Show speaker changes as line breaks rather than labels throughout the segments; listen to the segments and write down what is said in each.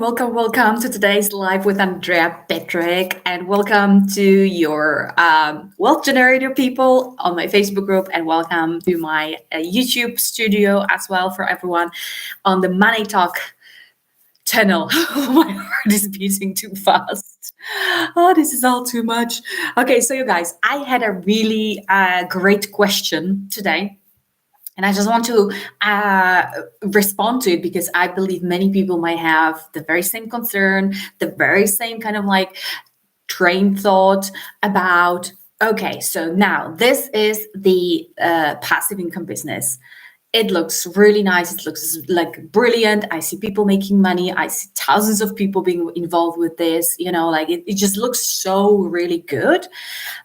Welcome to today's live with Andrea Patrick, and welcome to your wealth generator people on my Facebook group, and welcome to my YouTube studio as well for everyone on the Money Talk channel. My heart is beating too fast. Oh, this is all too much. Okay, so you guys, I had a really great question today. And I just want to respond to it because I believe many people might have the very same concern, the very same kind of like train thought about, okay, so now this is the passive income business. It looks really nice. It looks like brilliant. I see people making money. I see thousands of people being involved with this, like it just looks so really good.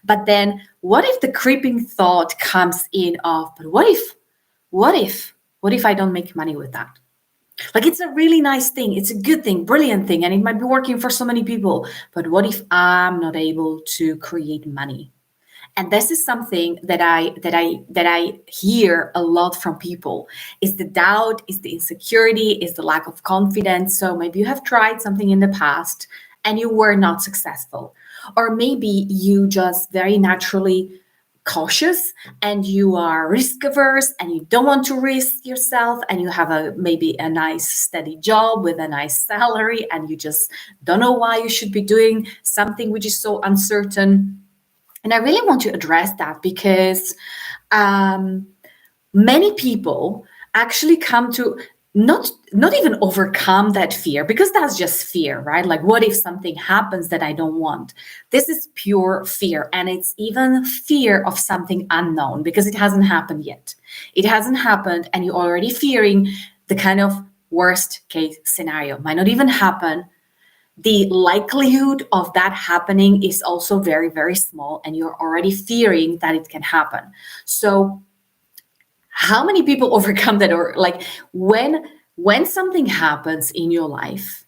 But then what if the creeping thought comes in of, but what if I don't make money with that? Like, it's a really nice thing. It's a good thing, brilliant thing. And it might be working for so many people. But what if I'm not able to create money? And this is something that I hear a lot from people. Is the doubt, is the insecurity, is the lack of confidence. So maybe you have tried something in the past and you were not successful. Or maybe you just very naturally cautious and you are risk averse and you don't want to risk yourself, and you have maybe a nice steady job with a nice salary, and you just don't know why you should be doing something which is so uncertain. And I really want to address that because many people actually come to not even overcome that fear, because that's just fear, right? Like, what if something happens that I don't want? This is pure fear, and it's even fear of something unknown because it hasn't happened yet. It hasn't happened, and you're already fearing the kind of worst case scenario. Might not even happen. The likelihood of that happening is also very, very small, and you're already fearing that it can happen. So how many people overcome that? Or like, when something happens in your life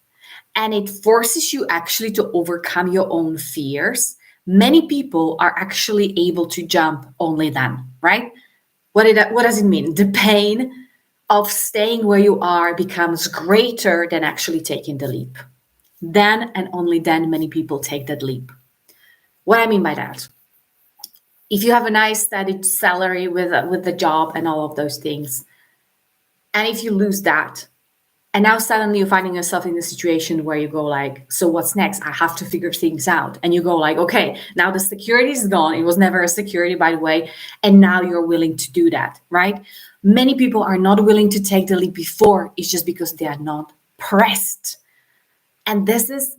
and it forces you actually to overcome your own fears, many people are actually able to jump only then, right? What does it mean? The pain of staying where you are becomes greater than actually taking the leap. Then and only then many people take that leap. What I mean by that, if you have a nice steady salary with the job and all of those things, and if you lose that, and now suddenly you're finding yourself in a situation where you go like, so what's next? I have to figure things out. And you go like, okay, now the security is gone. It was never a security, by the way. And now you're willing to do that, right? Many people are not willing to take the leap before. It's just because they are not pressed. And this is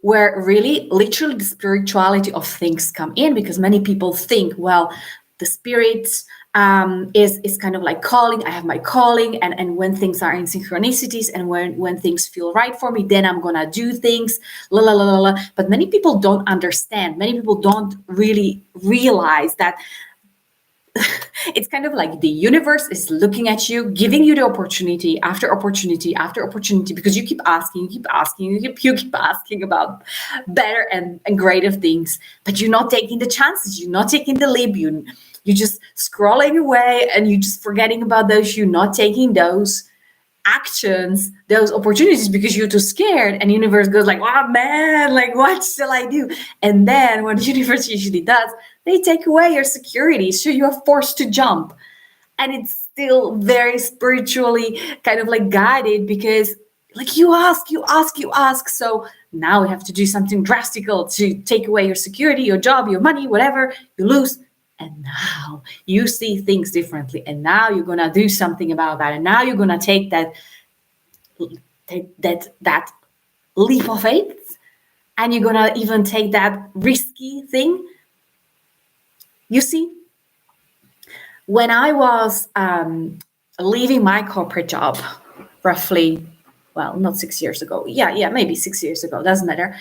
where really literally the spirituality of things come in, because many people think, well, the spirit is kind of like calling. I have my calling, and when things are in synchronicities and when things feel right for me, then I'm gonna do things, la la la la la. But many people don't understand. Many people don't really realize that it's kind of like the universe is looking at you, giving you the opportunity after opportunity after opportunity, because you keep asking, you keep asking about better and greater things, but you're not taking the chances, you're not taking the leap, you're just scrolling away, and you're just forgetting about those. You're not taking those actions, those opportunities, because you're too scared, and the universe goes like, oh man, like, what shall I do? And then what the universe usually does, they take away your security, so you are forced to jump. And it's still very spiritually kind of like guided, because like you ask. So now we have to do something drastic to take away your security, your job, your money, whatever you lose. And now you see things differently, and now you're gonna do something about that, and now you're gonna take that leap of faith, and you're gonna even take that risky thing. You see, when I was leaving my corporate job, roughly, well, not 6 years ago, maybe 6 years ago, doesn't matter.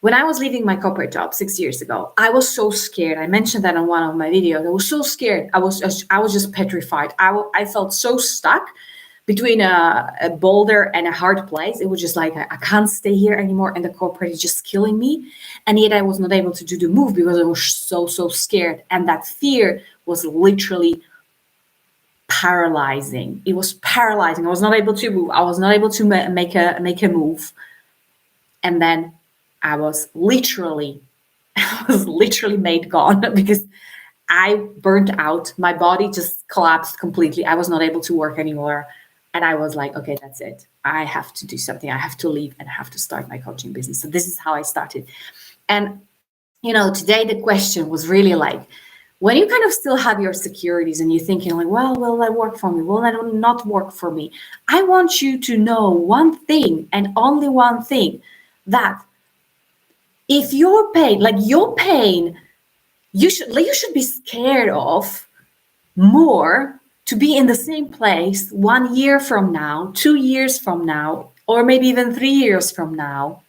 When I was leaving my corporate job 6 years ago, I was so scared. I mentioned that on one of my videos. I was so scared. I was just petrified. I felt so stuck between a boulder and a hard place. It was just like, I can't stay here anymore, and the corporate is just killing me. And yet I was not able to do the move because I was so scared. And that fear was literally paralyzing. It was paralyzing. I was not able to move. I was not able to make a move. And then I was literally made gone because I burnt out. My body just collapsed completely. I was not able to work anymore. And I was like, okay, that's it. I have to do something. I have to leave and I have to start my coaching business. So this is how I started. And, today the question was really like, when you kind of still have your securities and you're thinking like, well, will that work for me? Will that not work for me? I want you to know one thing and only one thing, that if your pain, you should be scared of more to be in the same place 1 year from now, 2 years from now, or maybe even 3 years from now,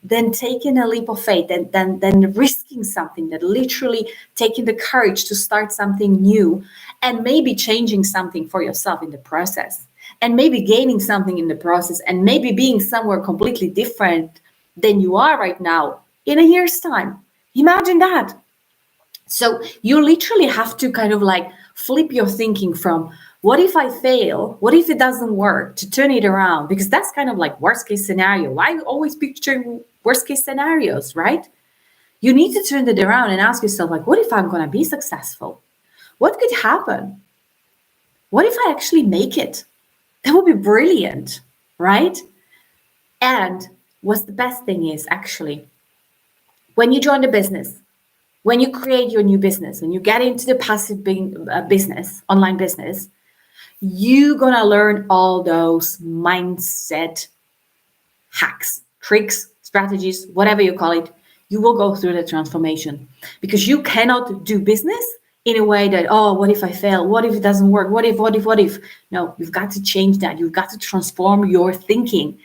than taking a leap of faith, than risking something, that literally taking the courage to start something new and maybe changing something for yourself in the process, and maybe gaining something in the process, and maybe being somewhere completely different than you are right now in a year's time. Imagine that. So you literally have to kind of like flip your thinking from what if I fail? What if it doesn't work? To turn it around, because that's kind of like worst case scenario. Why always picturing worst case scenarios, right? You need to turn it around and ask yourself, like, what if I'm going to be successful? What could happen? What if I actually make it? That would be brilliant, right? And what's the best thing is actually, when you join the business, when you create your new business, when you get into the passive business, online business, you're going to learn all those mindset hacks, tricks, strategies, whatever you call it. You will go through the transformation, because you cannot do business in a way that, oh, what if I fail? What if it doesn't work? What if? No, you've got to change that. You've got to transform your thinking.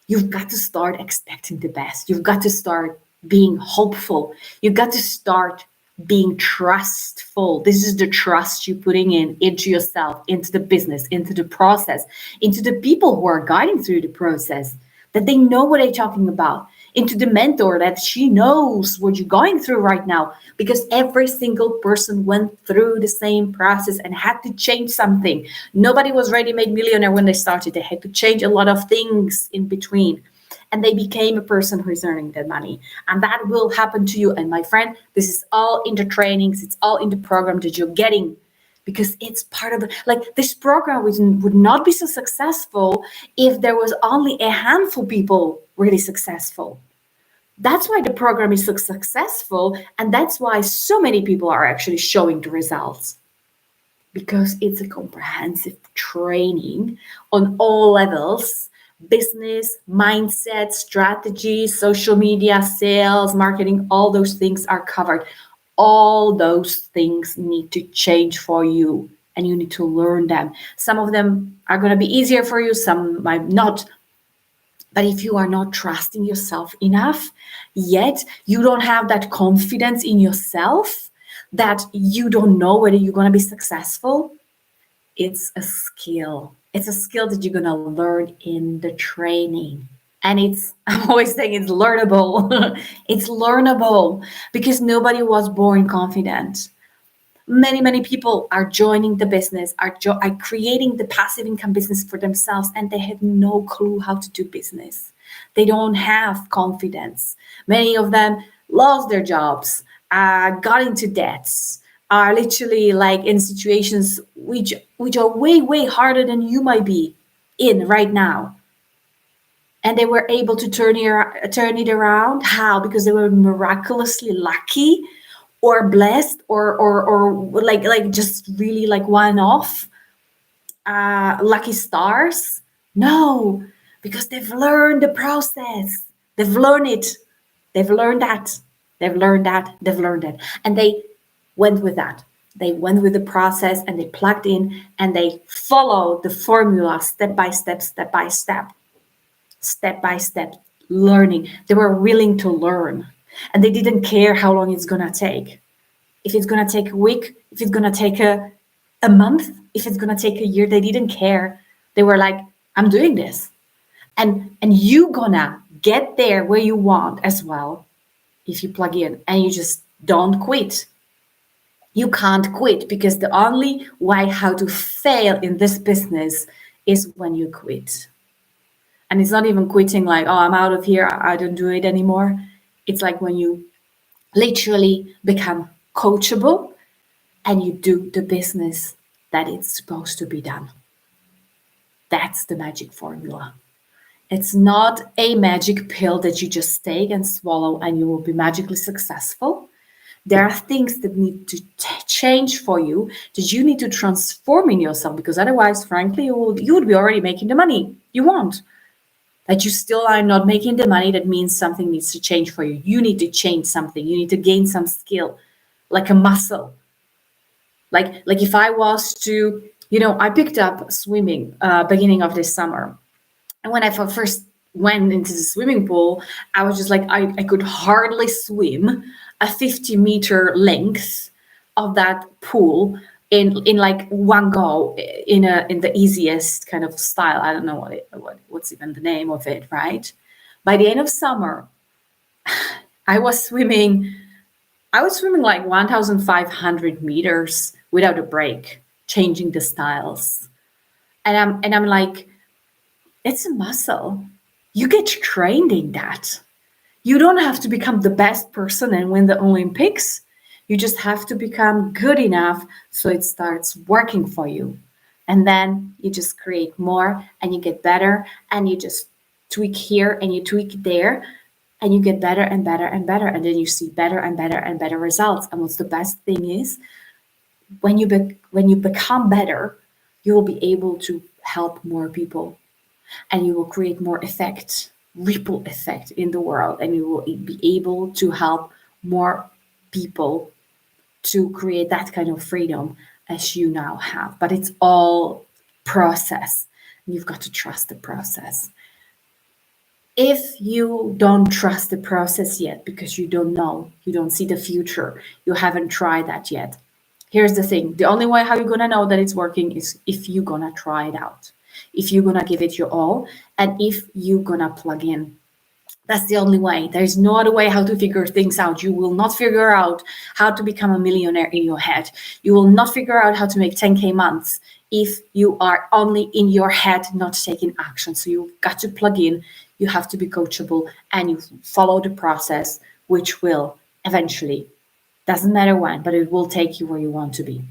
You've got to start expecting the best. You've got to start being hopeful. You've got to start being trustful. This is the trust you're putting into yourself, into the business, into the process, into the people who are guiding through the process, that they know what they're talking about, into the mentor, that she knows what you're going through right now, because every single person went through the same process and had to change something. Nobody was ready-made millionaire when they started. They had to change a lot of things in between, and they became a person who is earning their money. And that will happen to you. And my friend, this is all in the trainings. It's all in the program that you're getting, because it's part of this program would not be so successful if there was only a handful of people really successful. That's why the program is so successful. And that's why so many people are actually showing the results, because it's a comprehensive training on all levels: business, mindset, strategy, social media, sales, marketing. All those things are covered. All those things need to change for you, and you need to learn them. Some of them are going to be easier for you, some might not. But if you are not trusting yourself enough, yet you don't have that confidence in yourself, that you don't know whether you're going to be successful, it's a skill. It's a skill that you're going to learn in the training. And I'm always saying it's learnable. It's learnable, because nobody was born confident. Many people are joining the business, are creating the passive income business for themselves, and they have no clue how to do business. They don't have confidence. Many of them lost their jobs, got into debts, are literally like in situations which are way harder than you might be in right now. And they were able to turn it around. How? Because they were miraculously lucky, or blessed, or like just really like one-off lucky stars. No, because they've learned the process. They've learned it. They've learned that. They've learned that. They've learned that. And they went with that. They went with the process, and they plugged in, and they followed the formula step by step, learning. They were willing to learn. And they didn't care how long it's going to take. If it's going to take a week, if it's going to take a month, if it's going to take a year, they didn't care. They were like, I'm doing this. And you're going to get there where you want as well if you plug in and you just don't quit. You can't quit, because the only way how to fail in this business is when you quit. And it's not even quitting like, oh, I'm out of here, I don't do it anymore. It's like when you literally become coachable and you do the business that it's supposed to be done. That's the magic formula. It's not a magic pill that you just take and swallow and you will be magically successful. There are things that need to change for you, that you need to transform in yourself, because otherwise, frankly, you would be already making the money you want. That you still are not making the money, that means something needs to change for you. You need to change something. You need to gain some skill, like a muscle. Like if I was to, I picked up swimming beginning of this summer. And when I first went into the swimming pool, I was just like, I could hardly swim a 50-meter length of that pool in like one go, in the easiest kind of style. I don't know what's even the name of it, right? By the end of summer, I was swimming like 1,500 meters without a break, changing the styles. And I'm like, it's a muscle. You get trained in that. You don't have to become the best person and win the Olympics. You just have to become good enough so it starts working for you. And then you just create more and you get better, and you just tweak here and you tweak there, and you get better and better and better. And then you see better and better and better results. And what's the best thing is, when you become better, you will be able to help more people, and you will create more effect, ripple effect in the world, and you will be able to help more people to create that kind of freedom as you now have. But it's all process. You've got to trust the process. If you don't trust the process yet because you don't know, you don't see the future, you haven't tried that yet, here's the thing. The only way how you're going to know that it's working is if you're going to try it out, if you're going to give it your all, and if you're going to plug in. That's the only way. There's no other way how to figure things out. You will not figure out how to become a millionaire in your head. You will not figure out how to make 10K months if you are only in your head, not taking action. So you've got to plug in. You have to be coachable, and you follow the process, which will eventually, doesn't matter when, but it will take you where you want to be.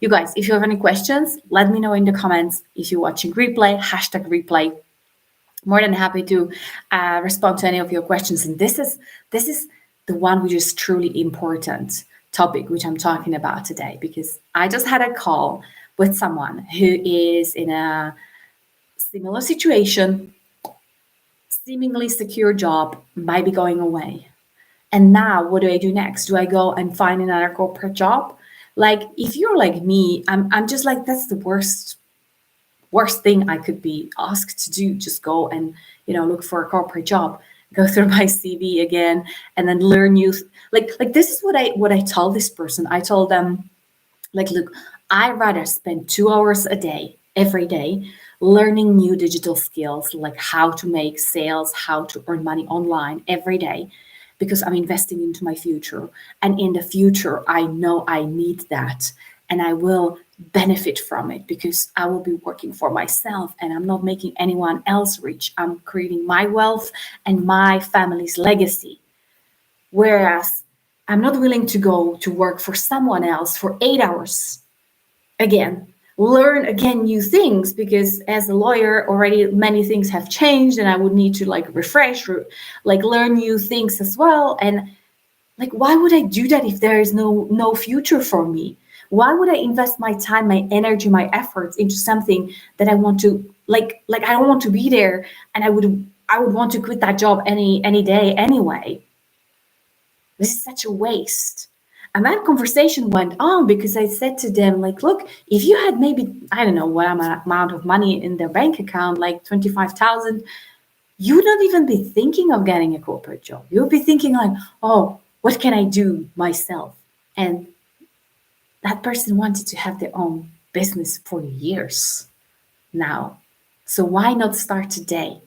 You guys, if you have any questions, let me know in the comments. If you're watching replay, #replay. More than happy to respond to any of your questions. And this is the one which is truly important topic which I'm talking about today, because I just had a call with someone who is in a similar situation, seemingly secure job, might be going away. And now what do I do next? Do I go and find another corporate job? Like, if you're like me, I'm just like, that's the worst thing I could be asked to do. Just go and, look for a corporate job, go through my CV again, and then learn new, like this is what I told this person. I told them, like, look, I'd rather spend 2 hours a day, every day, learning new digital skills, like how to make sales, how to earn money online every day, because I'm investing into my future. And in the future, I know I need that, and I will benefit from it because I will be working for myself and I'm not making anyone else rich. I'm creating my wealth and my family's legacy. Whereas I'm not willing to go to work for someone else for 8 hours. Again, learn again new things, because as a lawyer already many things have changed and I would need to refresh, learn new things as well. And why would I do that if there is no future for me? Why would I invest my time, my energy, my efforts into something that I want to I don't want to be there, and I would want to quit that job any day anyway. This is such a waste. And that conversation went on because I said to them, look, if you had maybe, I don't know what amount of money in their bank account, like 25,000, you would not even be thinking of getting a corporate job. You would be thinking oh, what can I do myself? And that person wanted to have their own business for years now. So why not start today?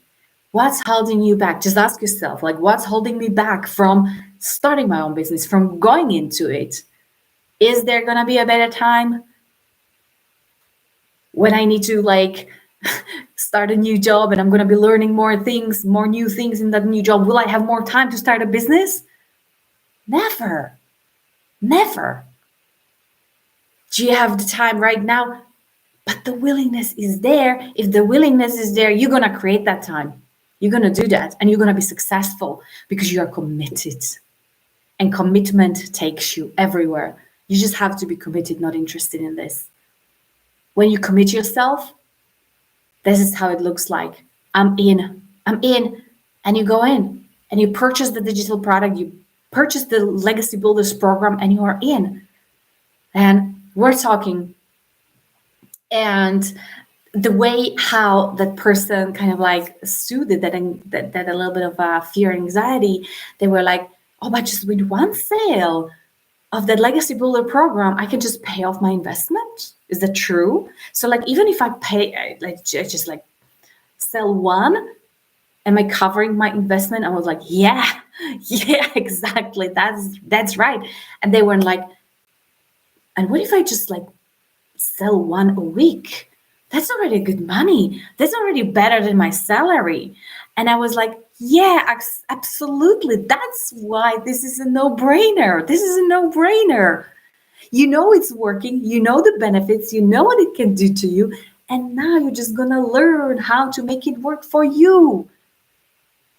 What's holding you back? Just ask yourself, what's holding me back from starting my own business, from going into it? Is there gonna be a better time when I need to like start a new job and I'm gonna be learning more things, more new things in that new job? Will I have more time to start a business? Never. Never. Do you have the time right now? But the willingness is there. If the willingness is there, you're gonna create that time. You're gonna do that and you're gonna be successful because you are committed. And commitment takes you everywhere. You just have to be committed, not interested in this. When you commit yourself, this is how it looks like. I'm in. I'm in. And you go in and you purchase the digital product, you purchase the Legacy Builders program, and you are in. And we're talking. And the way how that person kind of like soothed that and that a little bit of fear and anxiety, they were like, oh, but just with one sale of that Legacy Builder program, I can just pay off my investment. Is that true? So like, even if I pay, like just like sell one, am I covering my investment? I was like, yeah, exactly. That's right. And they were like, and what if I just like sell one a week? That's already good money. That's already better than my salary. And I was like, yeah, absolutely. That's why this is a no-brainer. This is a no-brainer. You know it's working. You know the benefits. You know what it can do to you. And now you're just going to learn how to make it work for you.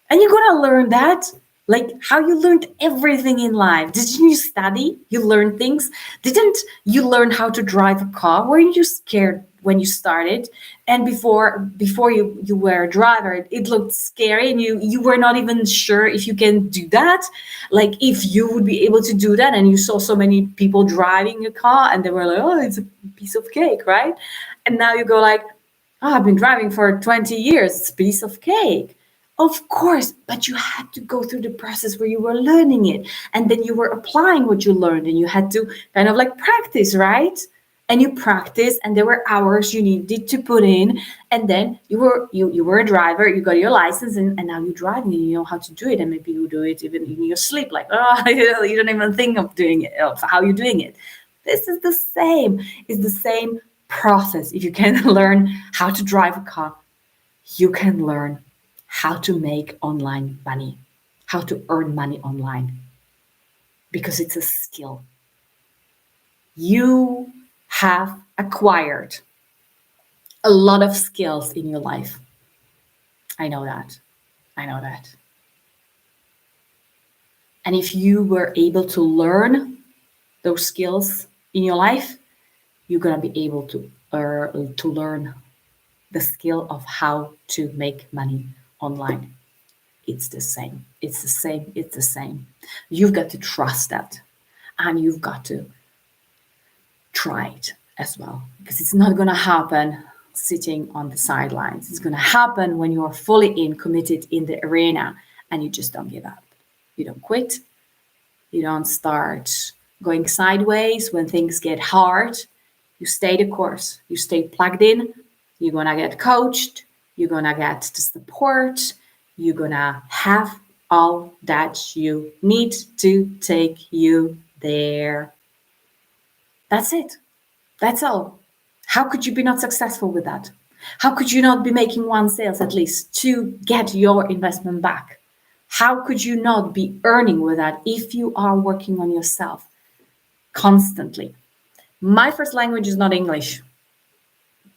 And you're going to learn that like how you learned everything in life. Didn't you study? You learned things. Didn't you learn how to drive a car? Weren't you scared when you started? And before you were a driver, it looked scary and you were not even sure if you can do that. Like if you would be able to do that, and you saw so many people driving a car and they were like, oh, it's a piece of cake, right? And now you go like, oh, I've been driving for 20 years. It's a piece of cake. Of course, but you had to go through the process where you were learning it, and then you were applying what you learned, and you had to kind of like practice, right? And you practice, and there were hours you needed to put in, and then you were a driver, you got your license, and now you're driving, and you know how to do it, and maybe you do it even in your sleep, like, oh, you don't even think of doing it, of how you're doing it. This is the same. It's the same process. If you can learn how to drive a car, you can learn how to make online money, how to earn money online, because it's a skill. You have acquired a lot of skills in your life. I know that. And if you were able to learn those skills in your life, you're going to be able to learn the skill of how to make money online. It's the same. You've got to trust that, and you've got to try it as well, because it's not going to happen sitting on the sidelines. It's going to happen when you're fully committed in the arena, and you just don't give up. You don't quit. You don't start going sideways when things get hard. You stay the course. You stay plugged in. You're going to get coached. You're going to get the support. You're going to have all that you need to take you there. That's it. That's all. How could you be not successful with that? How could you not be making one sales at least to get your investment back? How could you not be earning with that if you are working on yourself constantly? My first language is not English.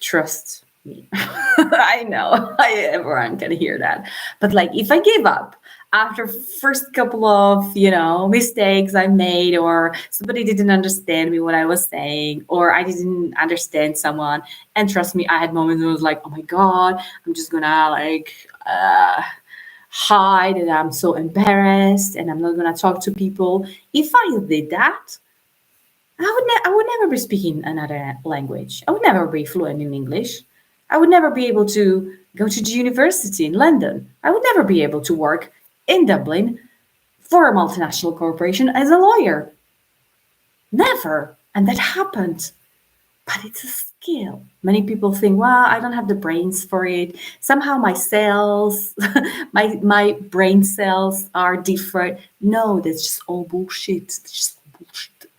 Trust me. I know everyone can hear that. But like, if I give up after first couple of, mistakes I made, or somebody didn't understand me what I was saying, or I didn't understand someone, and trust me, I had moments where I was like, oh my God, I'm just gonna hide, and I'm so embarrassed, and I'm not gonna talk to people. If I did that, I would never be speaking another language. I would never be fluent in English. I would never be able to go to the university in London. I would never be able to work in Dublin for a multinational corporation as a lawyer. Never. And that happened. But it's a skill. Many people think, well, I don't have the brains for it. Somehow my cells, my brain cells are different. No, that's just all bullshit. It's just bullshit.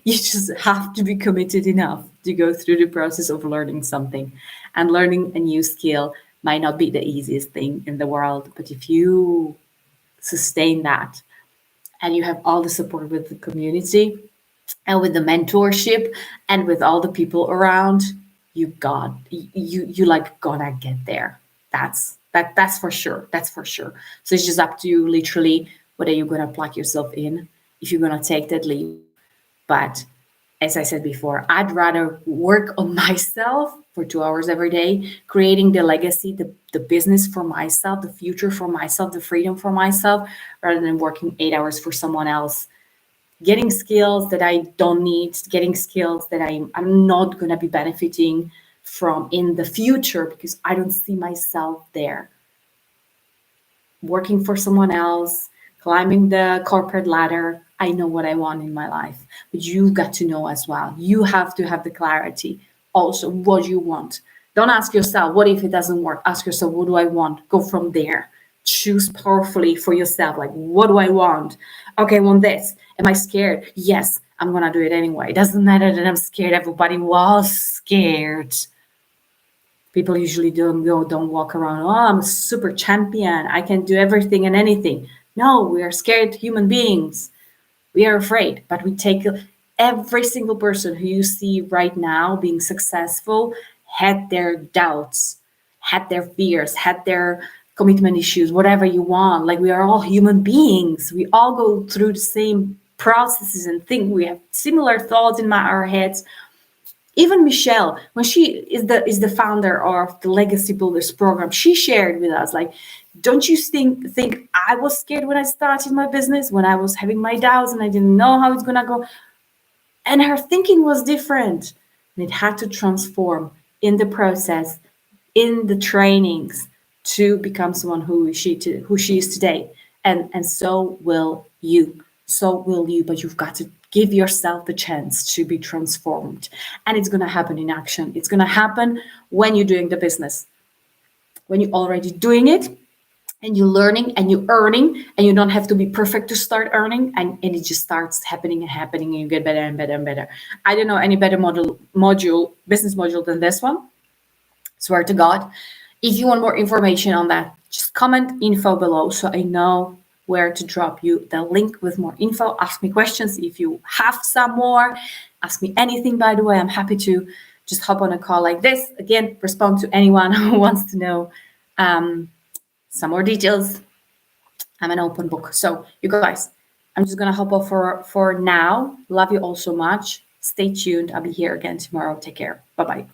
You just have to be committed enough to go through the process of learning something. And learning a new skill might not be the easiest thing in the world, but if you sustain that and you have all the support with the community and with the mentorship and with all the people around, you like gonna get there. That's for sure. That's for sure. So it's just up to you literally whether you're gonna plug yourself in, if you're gonna take that leap. But as I said before, I'd rather work on myself for 2 hours every day, creating the legacy, the business for myself, the future for myself, the freedom for myself, rather than working 8 hours for someone else, getting skills that I don't need, getting skills that I'm not going to be benefiting from in the future because I don't see myself there. Working for someone else, climbing the corporate ladder. I know what I want in my life, but you've got to know as well. You have to have the clarity also what you want. Don't ask yourself, what if it doesn't work? Ask yourself, what do I want? Go from there. Choose powerfully for yourself. Like, what do I want? Okay, I want this. Am I scared? Yes, I'm going to do it anyway. It doesn't matter that I'm scared. Everybody was scared. People usually don't walk around, oh, I'm a super champion, I can do everything and anything. No, we are scared human beings. We are afraid, but we take every single person who you see right now being successful had their doubts, had their fears, had their commitment issues, whatever you want. Like, we are all human beings. We all go through the same processes and think we have similar thoughts in our heads. Even Michelle, when she is the founder of the Legacy Builders program, she shared with us, like, don't you think I was scared when I started my business, when I was having my doubts and I didn't know how it's gonna go? And her thinking was different. And it had to transform in the process, in the trainings, to become someone who she is today. And so will you. So will you, but you've got to give yourself the chance to be transformed. And it's going to happen in action. It's going to happen when you're doing the business, when you're already doing it and you're learning and you're earning, and you don't have to be perfect to start earning, and it just starts happening and happening, and you get better and better and better. I don't know any better business module than this one. Swear to God. If you want more information on that, just comment info below so I know where to drop you the link with more info. Ask me questions if you have some more. Ask me anything, by the way. I'm happy to just hop on a call like this. Again, respond to anyone who wants to know some more details. I'm an open book. So, you guys, I'm just going to hop off for now. Love you all so much. Stay tuned. I'll be here again tomorrow. Take care. Bye-bye.